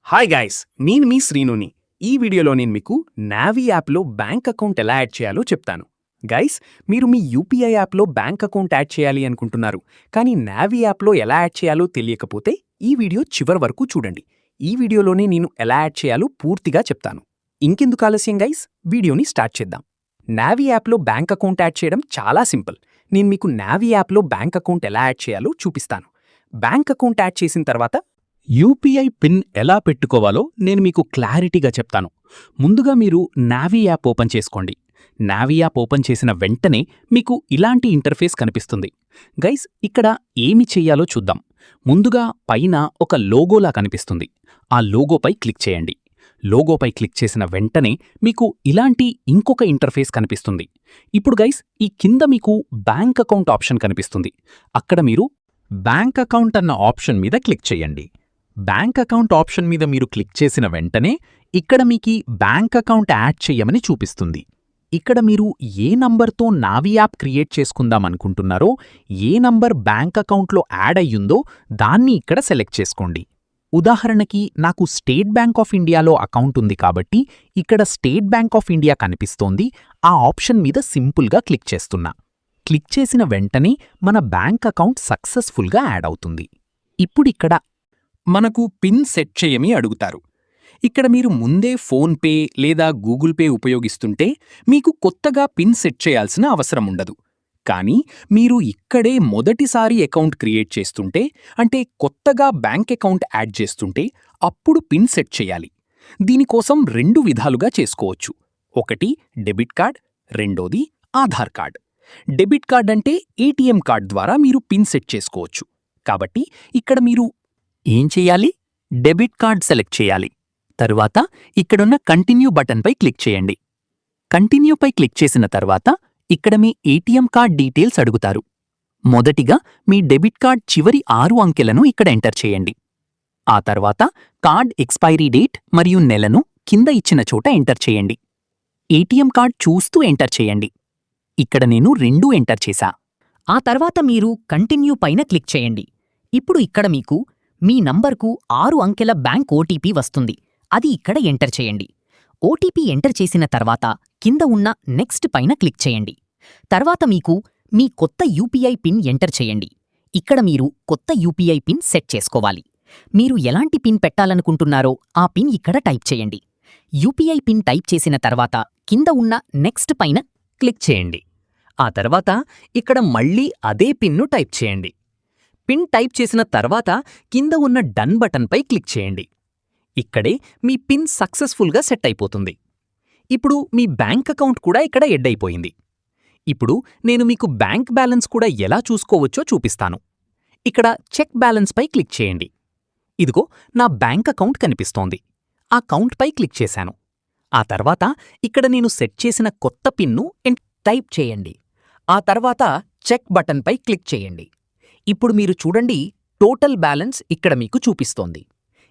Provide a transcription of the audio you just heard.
Hi guys, నేను మీ శ్రీనుని. ఈ వీడియోలో నేను మీకు నావీ యాప్లో బ్యాంక్ అకౌంట్ ఎలా యాడ్ చేయాలో చెప్తాను. గైస్, మీరు మీ యూపీఐ యాప్లో బ్యాంక్ అకౌంట్ యాడ్ చేయాలి అనుకుంటున్నారు, కానీ నావీ యాప్లో ఎలా యాడ్ చేయాలో తెలియకపోతే ఈ వీడియో చివరి వరకు చూడండి. ఈ వీడియోలోనే నేను ఎలా యాడ్ చేయాలో పూర్తిగా చెప్తాను. ఇంకెందుకు ఆలస్యం గైస్, వీడియోని స్టార్ట్ చేద్దాం. నావీ యాప్లో బ్యాంక్ అకౌంట్ యాడ్ చేయడం చాలా సింపుల్. నేను మీకు నావీ యాప్లో బ్యాంక్ అకౌంట్ ఎలా యాడ్ చేయాలో చూపిస్తాను. బ్యాంక్ అకౌంట్ యాడ్ చేసిన తర్వాత యూపీఐ పిన్ ఎలా పెట్టుకోవాలో నేను మీకు క్లారిటీగా చెప్తాను. ముందుగా మీరు నావీ యాప్ ఓపెన్ చేసుకోండి. నావీ యాప్ ఓపెన్ చేసిన వెంటనే మీకు ఇలాంటి ఇంటర్ఫేస్ కనిపిస్తుంది. గైస్, ఇక్కడ ఏమి చెయ్యాలో చూద్దాం. ముందుగా పైన ఒక లోగోలా కనిపిస్తుంది. ఆ లోగోపై క్లిక్ చేయండి. లోగోపై క్లిక్ చేసిన వెంటనే మీకు ఇలాంటి ఇంకొక ఇంటర్ఫేస్ కనిపిస్తుంది. ఇప్పుడు గైస్, ఈ కింద మీకు బ్యాంక్ అకౌంట్ ఆప్షన్ కనిపిస్తుంది. అక్కడ మీరు బ్యాంక్ అకౌంట్ అన్న ఆప్షన్ మీద క్లిక్ చేయండి. బ్యాంక్ అకౌంట్ ఆప్షన్ మీద మీరు క్లిక్ చేసిన వెంటనే ఇక్కడ మీకీ బ్యాంక్ అకౌంట్ యాడ్ చెయ్యమని చూపిస్తుంది. ఇక్కడ మీరు ఏ నంబర్తో నావీ యాప్ క్రియేట్ చేసుకుందామనుకుంటున్నారో, ఏ నంబర్ బ్యాంక్ అకౌంట్లో యాడ్ అయ్యుందో దాన్ని ఇక్కడ సెలెక్ట్ చేసుకోండి. ఉదాహరణకి నాకు స్టేట్ బ్యాంక్ ఆఫ్ ఇండియాలో అకౌంట్ ఉంది కాబట్టి ఇక్కడ స్టేట్ బ్యాంక్ ఆఫ్ ఇండియా కనిపిస్తోంది. ఆ ఆప్షన్ మీద సింపుల్గా క్లిక్ చేస్తున్నా. క్లిక్ చేసిన వెంటనే మన బ్యాంక్ అకౌంట్ సక్సెస్ఫుల్గా యాడ్ అవుతుంది. ఇప్పుడిక్కడ మనకు పిన్ సెట్ చేయమని అడుగుతారు. ఇక్కడ మీరు ముందే ఫోన్పే లేదా గూగుల్ పే ఉపయోగిస్తుంటే మీకు కొత్తగా పిన్ సెట్ చేయాల్సిన అవసరం ఉండదు. కానీ మీరు ఇక్కడే మొదటిసారి అకౌంట్ క్రియేట్ చేస్తుంటే, అంటే కొత్తగా బ్యాంక్ అకౌంట్ యాడ్ చేస్తుంటే అప్పుడు పిన్ సెట్ చేయాలి. దీనికోసం 2 విధాలుగా చేసుకోవచ్చు. ఒకటి డెబిట్ కార్డ్, రెండోది ఆధార్ కార్డ్. డెబిట్ కార్డ్ అంటే ఏటీఎం కార్డ్ ద్వారా మీరు పిన్ సెట్ చేసుకోవచ్చు. కాబట్టి ఇక్కడ మీరు ఏం చెయ్యాలి? డెబిట్ కార్డ్ సెలెక్ట్ చేయాలి. తరువాత ఇక్కడున్న కంటిన్యూ బటన్పై క్లిక్ చేయండి. కంటిన్యూపై క్లిక్ చేసిన తర్వాత ఇక్కడ మీ ఏటీఎం కార్డ్ డీటెయిల్స్ అడుగుతారు. మొదటిగా మీ డెబిట్ కార్డ్ చివరి 6 అంకెలను ఇక్కడ ఎంటర్ చేయండి. ఆ తర్వాత కార్డ్ ఎక్స్పైరీ డేట్ మరియు నెలను కింద ఇచ్చిన చోట ఎంటర్ చేయండి. ఏటీఎం కార్డ్ చూస్తూ ఎంటర్ చేయండి. ఇక్కడ నేను 2 ఎంటర్ చేశా. ఆ తర్వాత మీరు కంటిన్యూ పైన క్లిక్ చేయండి. ఇప్పుడు ఇక్కడ మీకు మీ నంబర్కు 6 అంకెల బ్యాంక్ ఓటీపీ వస్తుంది. అది ఇక్కడ ఎంటర్ చేయండి. ఓటీపీ ఎంటర్ చేసిన తర్వాత కింద ఉన్న నెక్స్ట్ పైన క్లిక్ చేయండి. తర్వాత మీకు మీ కొత్త యూపీఐ పిన్ ఎంటర్ చేయండి. ఇక్కడ మీరు కొత్త యూపీఐ పిన్ సెట్ చేసుకోవాలి. మీరు ఎలాంటి పిన్ పెట్టాలనుకుంటున్నారో ఆ పిన్ ఇక్కడ టైప్ చేయండి. యూపీఐ పిన్ టైప్ చేసిన తర్వాత కింద ఉన్న నెక్స్ట్ పైన క్లిక్ చేయండి. ఆ తర్వాత ఇక్కడ మళ్ళీ అదే పిన్ను టైప్ చేయండి. పిన్ టైప్ చేసిన తర్వాత కింద ఉన్న డన్ బటన్పై క్లిక్ చేయండి. ఇక్కడే మీ పిన్ సక్సెస్ఫుల్గా సెట్ అయిపోతుంది. ఇప్పుడు మీ బ్యాంక్ అకౌంట్ కూడా ఇక్కడ ఎడ్ అయిపోయింది. ఇప్పుడు నేను మీకు బ్యాంక్ బ్యాలెన్స్ కూడా ఎలా చూసుకోవచ్చో చూపిస్తాను. ఇక్కడ చెక్ బ్యాలెన్స్పై క్లిక్ చేయండి. ఇదిగో నా బ్యాంక్ అకౌంట్ కనిపిస్తోంది. ఆ అకౌంట్పై క్లిక్ చేశాను. ఆ తర్వాత ఇక్కడ నేను సెట్ చేసిన కొత్త పిన్ను టైప్ చేయండి. ఆ తర్వాత చెక్ బటన్పై క్లిక్ చేయండి. ఇప్పుడు మీరు చూడండి, టోటల్ బ్యాలెన్స్ ఇక్కడ మీకు చూపిస్తోంది.